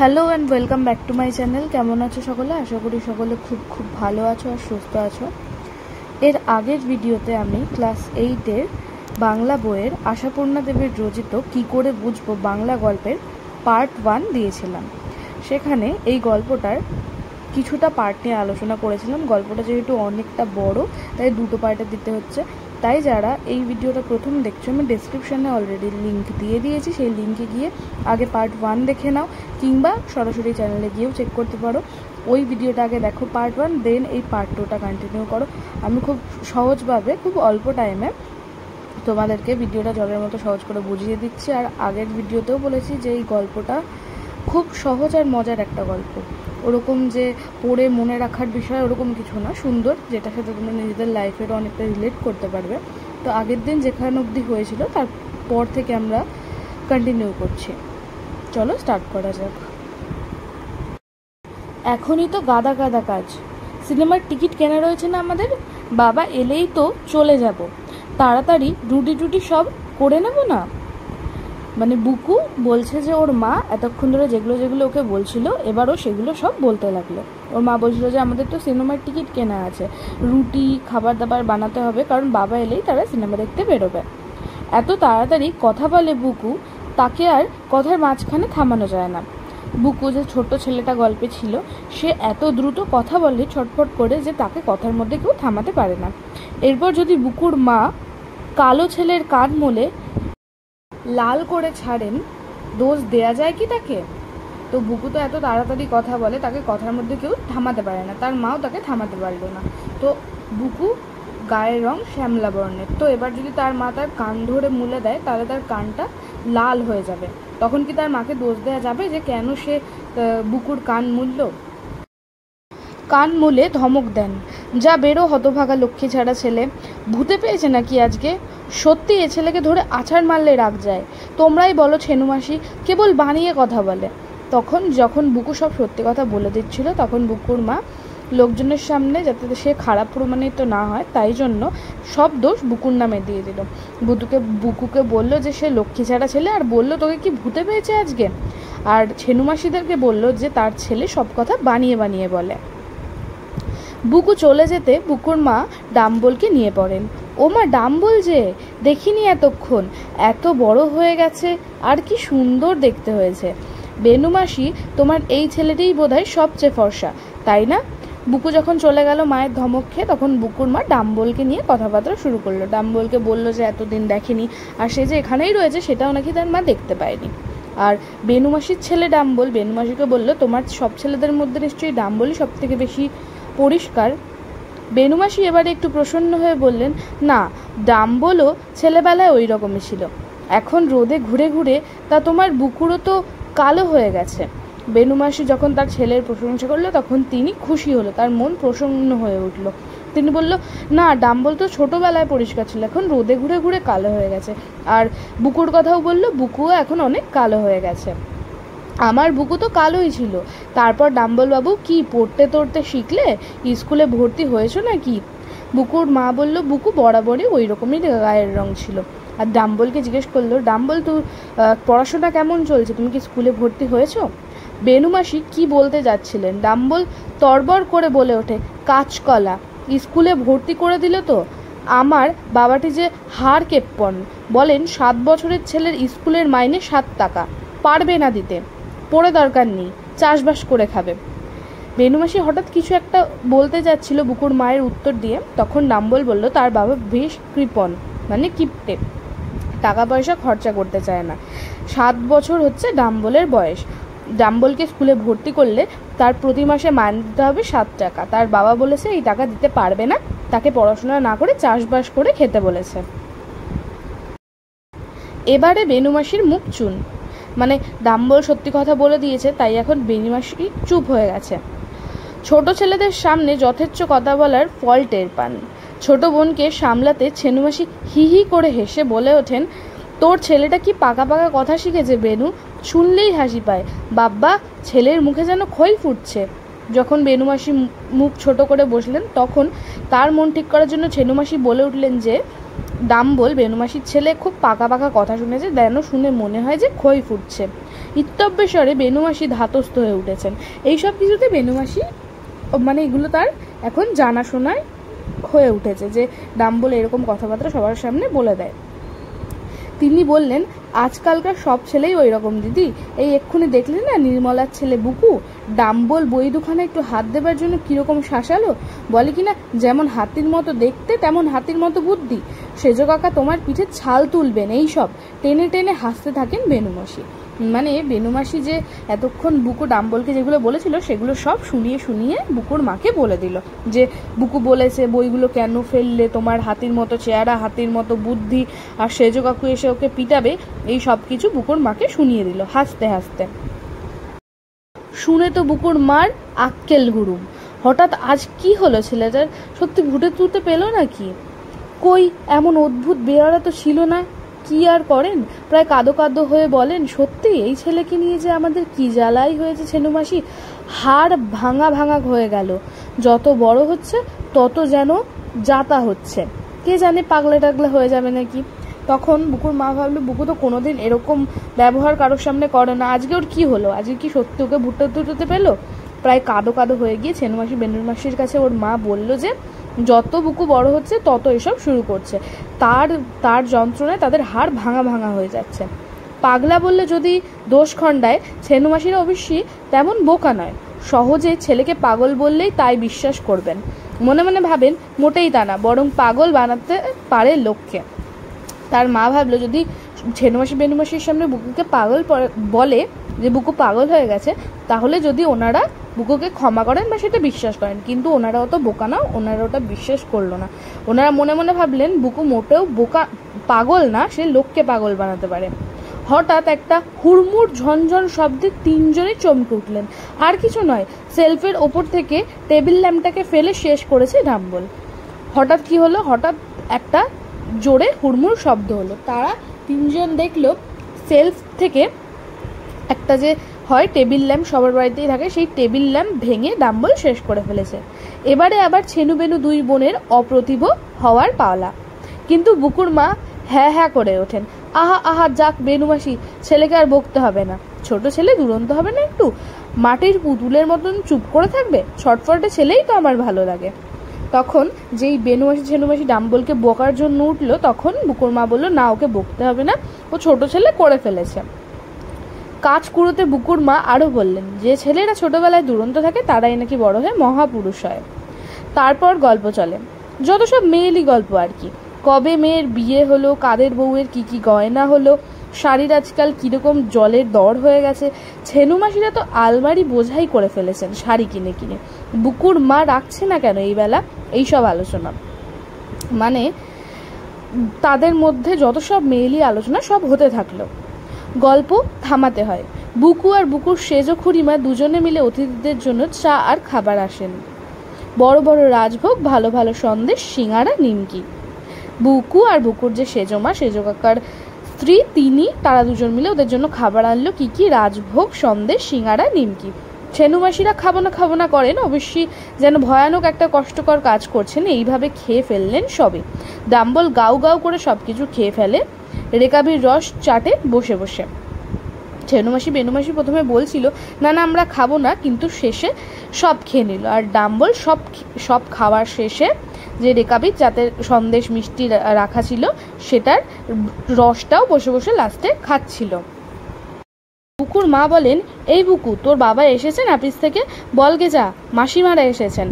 Hello and welcome back to my channel. কেমন আছো সকলে? আশা করি সকলে খুব ভালো আছো আর সুস্থ আছো। এর আগের ভিডিওতে আমি ক্লাস 8-এর বাংলা বইয়ের আশাপূর্ণা দেবীর রচিত কী করে বুঝবো বাংলা গল্পের পার্ট 1 দিয়েছিলাম। সেখানে এই গল্পটার কিছুটা পার্ট নিয়ে আলোচনা করেছিলাম। গল্পটা যেহেতু অনেকটা বড় তাই দুটো পার্টে দিতে হচ্ছে। তাই যারা এই ভিডিওটা প্রথম দেখছো, আমি ডেসক্রিপশানে অলরেডি লিঙ্ক দিয়ে দিয়েছি, সেই লিঙ্কে গিয়ে আগে পার্ট 1 দেখে নাও, কিংবা সরাসরি চ্যানেলে গিয়েও চেক করতে পারো। ওই ভিডিওটা আগে দেখো পার্ট 1, দেন এই পার্ট 2টা কন্টিনিউ করো। আমি খুব সহজভাবে খুব অল্প টাইমে তোমাদেরকে ভিডিওটা জলের মতো সহজ করে বুঝিয়ে দিচ্ছি। আর আগের ভিডিওতেও বলেছি যে এই গল্পটা খুব সহজ আর মজার একটা গল্প, ওরকম যে পড়ে মনে রাখার বিষয় ওরকম কিছু না, সুন্দর, যেটার সাথে তোমরা নিজেদের লাইফেরও অনেকটা রিলেট করতে পারবে। তো আগের দিন যেখানে অবধি হয়েছিল তারপর থেকে আমরা কন্টিনিউ করছি। চলো স্টার্ট করা যাক। এখনই তো গাদা গাদা কাজ, সিনেমার টিকিট কেনা রয়েছে না আমাদের, বাবা এলেই তো চলে যাব, তাড়াতাড়ি রুটি সব করে নেব না। মানে বুকু বলছে যে ওর মা এতক্ষণ ধরে যেগুলো ওকে বলছিল এবারও সেগুলো সব বলতে লাগলো। ওর মা বলছিল যে আমাদের তো সিনেমার টিকিট কেনা আছে, রুটি খাবার দাবার বানাতে হবে, কারণ বাবা এলেই তারা সিনেমা দেখতে বেরোবে। এত তাড়াতাড়ি কথা বলে বুকু, তাকে আর কথার মাঝখানে থামানো যায় না। বুকু যে ছোট ছেলেটা গল্পে ছিল, সে এত দ্রুত কথা বলে ছটফট করে যে তাকে কথার মধ্যে কেউ থামাতে পারে না। এরপর যদি বুকুর মা কালো ছেলের কান মলে লাল করে ছাড়েন, দোষ দেয়া যায় কি তাকে? তো বুকু তো এত তাড়াতাড়ি কথা বলে, তাকে কথার মধ্যে কেউ থামাতে পারে না, তার মাও তাকে থামাতে পারলো না। তো বুকু গায়ের রং শ্যামলা বর্ণের, তো এবার যদি তার মা তার কান ধরে মুলে দেয় তাহলে তার কানটা লাল হয়ে যাবে। তখন কি তার মাকে দোষ দেওয়া যাবে যে কেন সে বুকুর কান মুলল? কান মুলে ধমক দেন, যা বেরো হতভাগা লক্ষ্মী ছাড়া ছেলে, ভূতে পেয়েছে নাকি আজকে? সত্যি এ ছেলেকে ধরে আছাড় মারলে রাগ যায়। তোমরাই বলো ছেনুমাসি কেবল বানিয়ে কথা বলে। যখন বুকু সব সত্যি কথা বলে দিচ্ছিল, তখন বুকুর মা লোকজনের সামনে যাতে সে খারাপ প্রমাণিত না হয় তাই জন্য সব দোষ বুকুর নামে দিয়ে দিল। বুকুকে বলল যে সে লক্ষ্মী ছাড়া ছেলে, আর বলল তোকে কি ভূতে পেয়েছে আজকে। আর ছেনুমাসিদেরকে বলল যে তার ছেলে সব কথা বানিয়ে বলে। বুকু চলে যেতে বুকুর মা ডাম্বলকে নিয়ে পড়েন। ও মা, ডাম্বল যে দেখিনি এতক্ষণ, এত বড় হয়ে গেছে, আর কি সুন্দর দেখতে হয়েছে। বেনুমাসি, তোমার এই ছেলেটিই বোধহয় সবচেয়ে ফর্সা, তাই না? বুকু যখন চলে গেল মায়ের ধমক খেয়ে, তখন বুকুর মা ডাম্বলকে নিয়ে কথাবার্তা শুরু করলো। ডাম্বলকে বলল যে এতদিন দেখেনি, আর সে যে এখানেই রয়েছে সেটাও নাকি তার মা দেখতে পায়নি। আর বেনুমাসির ছেলে ডাম্বল বেনুমাসিকে বলল, তোমার সব ছেলেদের মধ্যে নিশ্চয়ই ডাম্বলই সব থেকে বেশি পরিষ্কার। বেনুমাসি এবারে একটু প্রসন্ন হয়ে বললেন, না, ডাম্বলও ছেলেবেলায় ওই রকমই ছিল, এখন রোদে ঘুরে ঘুরে তা তোমার বুকুরও তো কালো হয়ে গেছে। বেনুমাসি যখন তার ছেলের প্রশংসা করলো তখন তিনি খুশি হলো, তার মন প্রসন্ন হয়ে উঠল। তিনি বলল, না, ডাম্বল তো ছোটোবেলায় পরিষ্কার ছিল, এখন রোদে ঘুরে ঘুরে কালো হয়ে গেছে। আর বুকুর কথাও বলল, বুকুও এখন অনেক কালো হয়ে গেছে। আমার বুকু তো কালোই ছিল। তারপর ডাম্বলবাবু কি পড়তে শিখলে? স্কুলে ভর্তি হয়েছো নাকি? বুকুর মা বলল, বুকু বরাবরই ওই রকমই গায়ের রং ছিল। আর ডাম্বলকে জিজ্ঞেস করলো, ডাম্বল তুই পড়াশোনা কেমন চলছে, তুমি কি স্কুলে ভর্তি হয়েছো? বেনুমাসি কি বলতে যাচ্ছিলেন, ডাম্বল তরবর করে বলে ওঠে, কাঁচকলা, স্কুলে ভর্তি করে দিল তো। আমার বাবাটি যে হাড় কেপ্পন, বলেন 7 বছরের ছেলের স্কুলের মাইনে 7 টাকা, পারবে না দিতে, পড়ে দরকার নেই, চাষবাস করে খাবে। বেনুমাসি হঠাৎ কিছু একটা বলতে যাচ্ছিল বুকুর মায়ের উত্তর দিয়ে, তখন ডাম্বল বলল তার বাবা বেশ কৃপণ, মানে কিপটে, টাকা পয়সা খরচা করতে চায় না। 7 বছর হচ্ছে ডাম্বলের বয়স। ডাম্বলকে স্কুলে ভর্তি করলে তার প্রতি মাসে মাইনে দিতে হবে 7 টাকা। তার বাবা বলেছে এই টাকা দিতে পারবে না, তাকে পড়াশোনা না করে চাষবাস করে খেতে বলেছে। এবারে বেনুমাসির মুখ চুন, মানে ডাম্বল সত্যি কথা বলে দিয়েছে, তাই এখন বেনুমাসি চুপ হয়ে গেছে। ছোট ছেলেদের সামনে যথেচ্ছ কথা বলার ফল টের পান। ছোট বোনকে সামলাতে ছেনুমাসি হি করে হেসে বলে ওঠেন, তোর ছেলেটা কি পাকা কথা শিখেছে বেনু, শুনলেই হাসি পায়। বাব্বা, ছেলের মুখে যেন খই ফুটছে। যখন বেনুমাসি মুখ ছোট করে বসলেন, তখন তার মন ঠিক করার জন্য ছেনুমাসি বলে উঠলেন যে ডাম্বল বেনুমাসির ছেলে খুব পাকা কথা শুনেছে, যেন শুনে মনে হয় যে খই ফুটছে। ইত্যব্যস্বরে বেনুমাসি ধাতস্থ হয়ে উঠেছেন। এইসব কিছুতে বেনুমাসি মানে এগুলো তার এখন জানাশোনায় হয়ে উঠেছে যে ডাম্বল এরকম কথাবার্তা সবার সামনে বলে দেয়। তিনি বললেন, আজকালকার সব ছেলেই ওই রকম দিদি। এই এক্ষুনি দেখলেন না নির্মলার ছেলে বুকু, ডাম্বল বই দুখানা একটু হাত দেবার জন্য কিরকম শাসালো, বলে কিনা যেমন হাতির মতো দেখতে তেমন হাতির মতো বুদ্ধি, সেজ কাকা তোমার পিঠে ছাল তুলবেন। এই সব টেনে টেনে হাসতে থাকেন বেনুমাসি। মানে বেনুমাসি যে এতক্ষণ বুকু ডাম্বলকে যেগুলো বলেছিল সেগুলো সব শুনিয়ে শুনিয়ে বুকুর মাকে বলে দিল যে বুকু বলেছে বইগুলো কেন ফেললে, তোমার হাতির মতো চেহারা, হাতির মতো বুদ্ধি, আর সেজ কাকু এসে ওকে পিটাবে, এই সব কিছু বুকুর মাকে শুনিয়ে দিল হাসতে হাসতে। শুনে তো বুকুর মার আক্কেল গুরুম। হঠাৎ আজ কি হলো ছেলেটার, সত্যি ভুটে তুলতে পেলো নাকি? কই এমন অদ্ভুত বেয়ারা তো ছিল না। কি আর করেন, প্রায় কাঁদো কাঁদো হয়ে বলেন, সত্যি এই ছেলেকে নিয়ে যে আমাদের কি জ্বালাই হয়েছে ছেনুমাসি, হাড় ভাঙা ভাঙা হয়ে গেল। যত বড় হচ্ছে তত যেন যাতা হচ্ছে, কে জানে পাগলা টাগলা হয়ে যাবে নাকি। তখন বুকুর মা ভাবলো বুকু তো কোনোদিন এরকম ব্যবহার কারোর সামনে করে না, আজকে ওর কি হলো, আজকে কি সত্যি ওকে ভুট্টা তুলতে পেলো? প্রায় কাঁদো কাঁদো হয়ে গিয়ে ছেনুমাসি বেনুমাসির কাছে ওর মা বলল যে যত বুকু বড় হচ্ছে তত এসব শুরু করছে, তার যন্ত্রণায় তাদের হাড় ভাঙা ভাঙা হয়ে যাচ্ছে। পাগলা বললে যদি দোষ খণ্ডায়, ছেনুমাসিরা অবশ্যই তেমন বোকা নয়, সহজে ছেলেকে পাগল বললেই তাই বিশ্বাস করবেন। মনে মনে ভাবেন মোটেই তা না, বরং পাগল বানাতে পারে লোককে। তার মা ভাবলো যদি ছেনুমাসি বেনুমাসির সামনে বুকুকে পাগল বলে যে বুকু পাগল হয়ে গেছে, তাহলে যদি ওনারা বুকুকে ক্ষমা করেন বা সেটা বিশ্বাস করেন, কিন্তু ওনারা অত বোকা না, ওনারা ওটা বিশ্বাস করলো না। ওনারা মনে মনে ভাবলেন বুকু মোটেও পাগল না, সে লোককে পাগল বানাতে পারে। হঠাৎ একটা হুড়মুড় ঝনঝন শব্দে তিনজনই চমকে উঠলেন। আর কিছু নয়, সেলফের ওপর থেকে টেবিল ল্যাম্পটাকে ফেলে শেষ করেছে ডাম্বল। হঠাৎ কি হলো, হঠাৎ একটা জোরে হুড়মুড় শব্দ হলো। তারা তিনজন দেখলো সেলফ থেকে একটা যে হয় টেবিল ল্যাম্প সবার বাড়িতেই থাকে, সেই টেবিল ল্যাম্প ভেঙে ডাম্বল শেষ করে ফেলেছে। এবারে আবার ছেনু বেনু দুই বোনের অপ্রতিভ হওয়ার পাওলা। কিন্তু বুকুর মা হ্যাঁ হ্যাঁ করে ওঠেন, আহা আহা যাক বেনুমাসি, ছেলেকে আর বকতে হবে না, ছোট ছেলে দুরন্ত হবে না একটু, মাটির পুতুলের মতন চুপ করে থাকবে, ছটফটে ছেলেই তো আমার ভালো লাগে। তখন যেই বেনুমাসি ছেনুমাসি ডাম্বলকে বকার জন্য উঠলো, তখন বুকুর মা বললো না, ওকে বকতে হবে না, ও ছোট ছেলে করে ফেলেছে। কাজ কুড়োতে বুকুর মা আরও বললেন যে ছেলেরা ছোটবেলায় দুরন্ত থাকে তারাই নাকি বড় হয়ে মহাপুরুষ হয়। তারপর গল্প চলে, যত সব মেয়েলি গল্প আর কি, কবে মেয়ের বিয়ে হলো, কাদের বউয়ের কি কি গয়না হলো, শাড়ির আজকাল কীরকম জলের দর হয়ে গেছে, ছেনুমাসিরা তো আলমারি বোঝাই করে ফেলেছেন শাড়ি কিনে কিনে। বুকুর মা রাখছে না কেন এই বেলা এইসব আলোচনা, মানে তাদের মধ্যে যত সব মেয়েলি আলোচনা সব হতে থাকলো। গল্প থামাতে হয়। বুকু আর বুকুর সেজ খুড়িমা দুজনে মিলে অতিথিদের জন্য চা আর খাবার আসেন, বড় বড় রাজভোগ, ভালো ভালো সন্দেশ, সিঙাড়া, নিমকি। বুকু আর বুকুর যে সেজমা, সেজ কাকার স্ত্রী, তারা দুজন মিলে ওদের জন্য খাবার আনলো, কি কি রাজভোগ, সন্দেশ, সিঙাড়া, নিমকি। ছেনুমাসিরা খাবো না করেন, অবশ্যই যেন ভয়ানক একটা কষ্টকর কাজ করছেন, এইভাবে খেয়ে ফেললেন সবে। ডাম্বল গাউ গাউ করে সব কিছু খেয়ে ফেলে, রেকাবির রস চাটে বসে বসে। ছেনুমাসি বেনুমাসি প্রথমে বলছিল না না আমরা খাবো না, কিন্তু শেষে সব খেয়ে নিল। আর ডাম্বল সব খাওয়ার শেষে যে রেকাবির যাতে সন্দেশ মিষ্টি রাখা ছিল সেটার রসটাও বসে বসে লাস্টে খাচ্ছিল। বুকুর মা বলেন, এই বুকু তোর বাবা এসেছেন অফিস থেকে, বলগে যা মাসিমারা এসেছেন।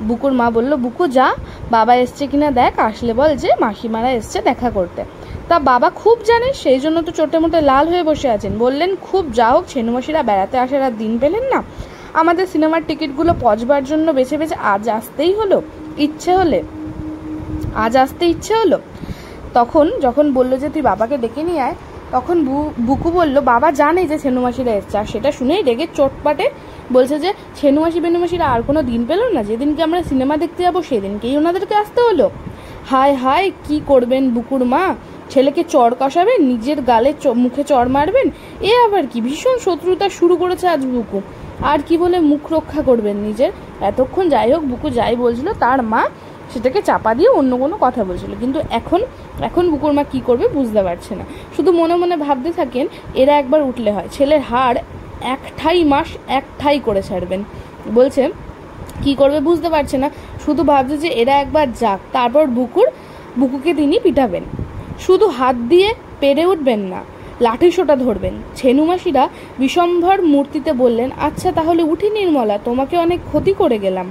বুকুর মা বলল, বুকু যা, বাবা এসছে কিনা দেখ, আসলে বল যে মাসিমারা এসছে দেখা করতে। তা বাবা খুব জানে, সেই জন্য তো চোটে মোটে লাল হয়ে বসে আছেন। বললেন খুব, যা হোক ছেনুমাসিরা বেড়াতে আসার আর দিন পেলেন না, আমাদের সিনেমার টিকিটগুলো পচবার জন্য বেছে বেছে আজ আসতে ইচ্ছে হলো। তখন যখন বললো যে তুই বাবাকে ডেকে নিয়ে আয়, তখন বুকু বলল বাবা জানে যে ছেনুমাসিরা এসছে, আর সেটা শুনেই রেগে চোটপাটে বলছে যে ছেনুমাসি বেনুমাসিরা আর কোনো দিন পেল না, যেদিনকে আমরা সিনেমা দেখতে যাবো সেদিনকেই ওনাদেরকে আসতে হলো। হায় হায় কি করবেন বুকুর মা, ছেলেকে চড় কষাবেন, নিজের গালে মুখে চড় মারবেন, এ আবার কি, ভীষণ শত্রুতা শুরু করেছে আজ বুকু। আর কি বলে মুখ রক্ষা করবেন নিজের। এতক্ষণ যাই হোক বুকু যাই বলছিল তার মা সেটাকে চাপা দিয়ে অন্য কোনো কথা বলছিল। কিন্তু এখন বুকুর মা কী করবে বুঝতে পারছে না, শুধু মনে মনে ভাবতে থাকেন এরা একবার উঠলে হয়, ছেলের হাড় এক ঠাই করে ছাড়বেন। বলছে কি করবে বুঝতে পারছে না, শুধু ভাবছে যে এরা একবার যাক, তারপর বুকুকে তিনি পিটাবেন। শুধু হাত দিয়ে পেরে উঠবেন না, লাঠি সোটা ধরবেন। ছেনুমাসিরা বিশম্ভর মূর্তিতে বললেন, আচ্ছা তাহলে উঠি নির্মলা, তোমাকে অনেক ক্ষতি করে গেলাম।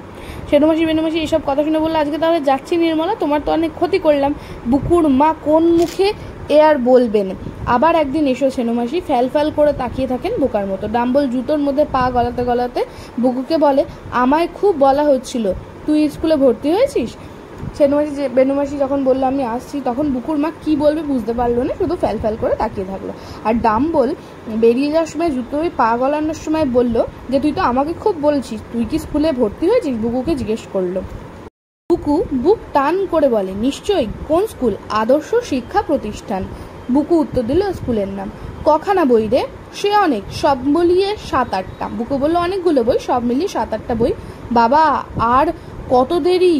বেনুমাসি এসব কথা শুনে বললো, আজকে তাহলে যাচ্ছি নির্মলা, তোমার তো অনেক ক্ষতি করলাম। বুকুর মা কোন মুখে এ আর বলবেন। আবার একদিন এসো ছেনুমাসি ফ্যাল করে তাকিয়ে থাকেন বোকার মতো। ডাম্বল জুতোর মধ্যে পা গলাতে গলাতে বুকুকে বলে, আমায় খুব বলা হচ্ছিল তুই স্কুলে ভর্তি হয়েছিস। বেনুমাসি যখন বললো আমি আসছি, তখন বুকুর মা কি বলবে বুঝতে পারলো না, শুধু ফ্যাল করে তাকিয়ে থাকলো। আর ডাম্বল বেরিয়ে যাওয়ার সময় জুতোয় পা গলানোর সময় বলল যে তুই তো আমাকে খুব বলছিস, তুই কি স্কুলে ভর্তি হয়েছিস? বুকুকে জিজ্ঞেস করলো। বুকু বুক টান করে বলে, নিশ্চয়ই। কোন স্কুল? আদর্শ শিক্ষা প্রতিষ্ঠান। বুকু উত্তর দিল, স্কুলের নাম। কখানা বই রে? সে অনেক, সব মিলিয়ে 7-8টা। বুকু বলল, অনেকগুলো বই, সব মিলিয়ে 7-8টা বই। বাবা আর কত দেরি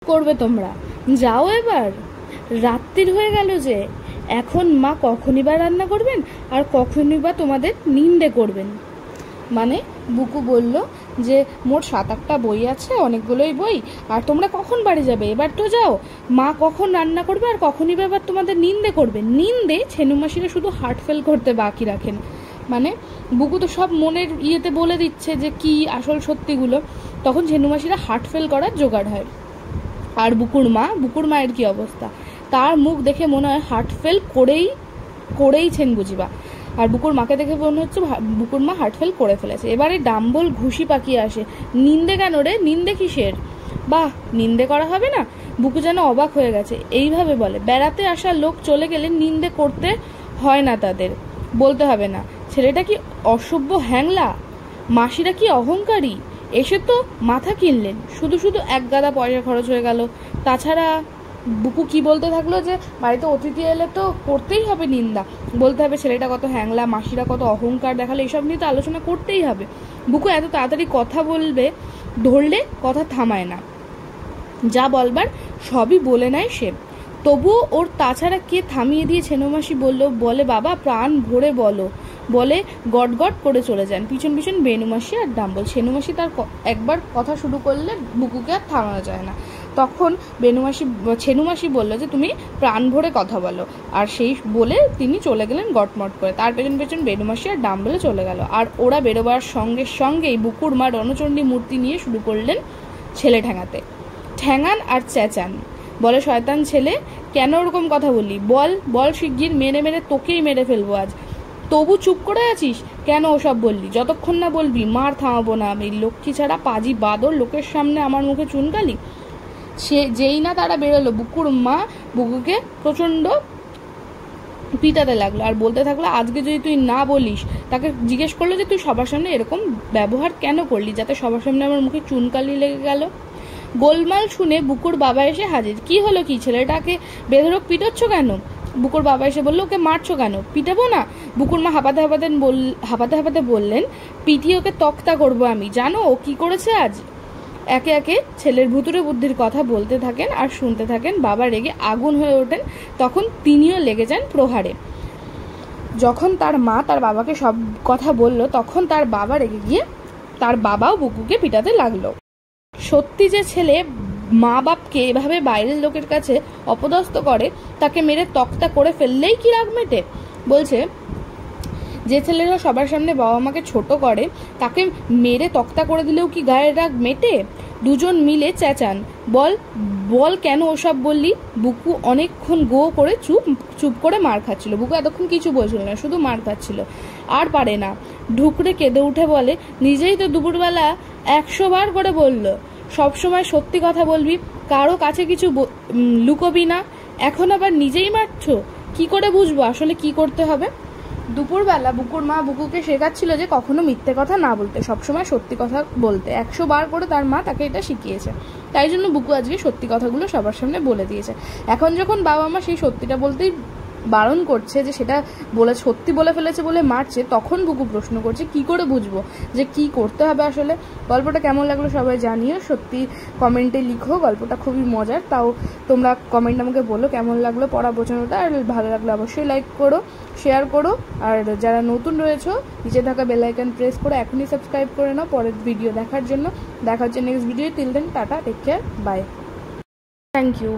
করবে তোমরা? যাও এবার, রাত্রির হয়ে গেল যে। এখন মা কখনই বা রান্না করবেন আর কখনই বা তোমাদের নিন্দে করবেন। মানে বুকু বলল যে মোট 7-8টা বই আছে, অনেকগুলোই বই, আর তোমরা কখন বাড়ি যাবে? এবার তো যাও। মা কখন রান্না করবে আর কখনই বা এবার তোমাদের নিন্দে করবে। নিন্দে? ছেনুমাসিরা শুধু হার্ট ফেল করতে বাকি রাখেন। মানে বুকু তো সব মনের ইয়েতে বলে দিচ্ছে যে কি আসল সত্যিগুলো, তখন ছেনুমাসিরা হার্ট ফেল করার জোগাড় হয়। আর বুকুর মায়ের কি অবস্থা, তার মুখ দেখে মনে হয় হার্ট ফেল করেইছেন বুঝিবা। আর বুকুর মাকে দেখে মনে হচ্ছে বুকুর মা হার্ট ফেল করে ফেলেছে। এবারে ডাম্বল ঘুষি পাকিয়ে আসে, নিন্দে কেন রে? নিন্দে কিসের? বাহ, নিন্দে করা হবে না? বুকু যেন অবাক হয়ে গেছে। এইভাবে বলে, বেড়াতে আসা লোক চলে গেলে নিন্দে করতে হয় না, তাদের বলতে হবে না। ছেলেটা কি অসভ্য হ্যাংলা, মাসিরা কি অহংকারী, এসে তো মাথা কিনলেন, শুধু এক গাদা পয়সা খরচ হয়ে গেল। তাছাড়া বুকু কি বলতে থাকলো যে বাড়িতে অতিথি এলে তো করতেই হবে নিন্দা, বলতে হবে ছেলেটা কত হ্যাংলা, মাসিরা কত অহংকার দেখালে, এইসব নিয়ে তো আলোচনা করতেই হবে। বুকু এত তাড়াতাড়ি কথা বলবে ধরলে কথা থামায় না, যা বলবার সবই বলে নেয় সে। তবুও ওর তাছাড়া কে থামিয়ে দিয়ে ছেনুমাসি বলে বাবা প্রাণ ভরে বলো, বলে গট করে চলে যান। পিছন বেনুমাসি আর ডাম্বল। ছেনুমাসি তার একবার কথা শুরু করলে বুকুকে আর থামানো যায় না। তখন ছেনুমাসি বলল যে তুমি প্রাণ ভরে কথা বলো, আর সেই বলে তিনি চলে গেলেন গটমট করে। তার পেছন বেনুমাসি আর ডাম্বলে চলে গেল। আর ওরা বেরোবার সঙ্গেই বুকুর মা রণচণ্ডী মূর্তি নিয়ে শুরু করলেন ছেলে ঠ্যাঙান আর চেঁচান। বলে, শয়তান ছেলে, কেন ওরকম কথা বললি? বল শিগগির, মেরে তোকেই মেরে ফেলবো আজ। তবু চুপ করে আছিস কেন? ওসব বললি, যতক্ষণ না বলবি মার থামাবো না আমি। লক্ষ্মী ছাড়া পাজি বাদর, লোকের সামনে আমার মুখে চুনকালি। সে যেই না তারা বেরোলো, বুকুর মা বুকুকে প্রচন্ড পিটাতে লাগলো আর বলতে থাকলো, আজকে যদি তুই না বলিস, তাকে জিজ্ঞেস করলো যে তুই সবার সামনে এরকম ব্যবহার কেন করলি, যাতে সবার সামনে আমার মুখে চুনকালি লেগে গেল। গোলমাল শুনে বুকুর বাবা এসে হাজির। কি হলো কি, ছেলেটাকে বেধড়ক পিটাচ্ছ কেন? বুকুর বাবা এসে বললো, ওকে মারছো কেন? পিটাবো না? বুকুর মা হাঁপাতে বললেন, পিটিয়ে ওকে তক্তা করবো আমি। জানো ও কি করেছে আজ? একে একে ছেলের ভুতুরে বুদ্ধির কথা বলতে থাকেন আর শুনতে থাকেন। বাবা রেগে আগুন হয়ে ওঠেন, তখন তিনিও লেগে যান প্রহারে। যখন তার মা তার বাবাকে সব কথা বলল, তখন তার বাবা রেগে গিয়ে তার বাবাও বুকুকে পিটাতে লাগলো। সত্যি যে ছেলে মা বাপকে এভাবে বাইরের লোকের কাছে অপদস্থ করে, তাকে মেরে তক্তা করে ফেললেই কি রাগ মেটে? বলছে, যে ছেলেরা সবার সামনে বাবা মাকে ছোট করে, তাকে মেরে তক্তা করে দিলেও কি গায়ের রাগ মেটে? দুজন মিলে চেঁচান, বল কেন ওসব বললি? বুকু অনেকক্ষণ গো করে চুপ করে মার খাচ্ছিল। বুকু এতক্ষণ কিছু বলছিল না, শুধু মার খাচ্ছিল। আর পারে না, ঢুকরে কেঁদে উঠে বলে, নিজেই তো দুপুরবেলা 100 বার করে বলল সবসময় সত্যি কথা বলবি, কারো কাছে কিছু লুকোবি না, এখন আবার নিজেই মারছ। কি করে বুঝবো আসলে কি করতে হবে? দুপুরবেলা বুকুর মা বুকুকে শেখাচ্ছিল যে কখনো মিথ্যে কথা না বলতে, সবসময় সত্যি কথা বলতে। 100 বার করে তার মা তাকে এটা শিখিয়েছে। তাই জন্য বুকু আজকে সত্যি কথাগুলো সবার সামনে বলে দিয়েছে। এখন যখন বাবা মা সেই সত্যিটা বলতেই বারণ করছে, যে সেটা বলে সত্যি বলে ফেলেছে বলে মারছে, তখন বুকু প্রশ্ন করছে কি করে বুঝবো যে কি করতে হবে আসলে। গল্পটা কেমন লাগলো সবাই জানিও, সত্যি কমেন্টে লিখো, গল্পটা খুবই মজার। তাও তোমরা কমেন্ট আমাকে বলো কেমন লাগলো পড়া বোঝানোটা, আর ভালো লাগলো অবশ্যই লাইক করো, শেয়ার করো, আর যারা নতুন রয়েছো নিচে থাকা বেল আইকন প্রেস করে এখনই সাবস্ক্রাইব করে নাও পরের ভিডিও দেখার জন্য। দেখা হচ্ছে next video. Till then tata, take care, bye. Thank you.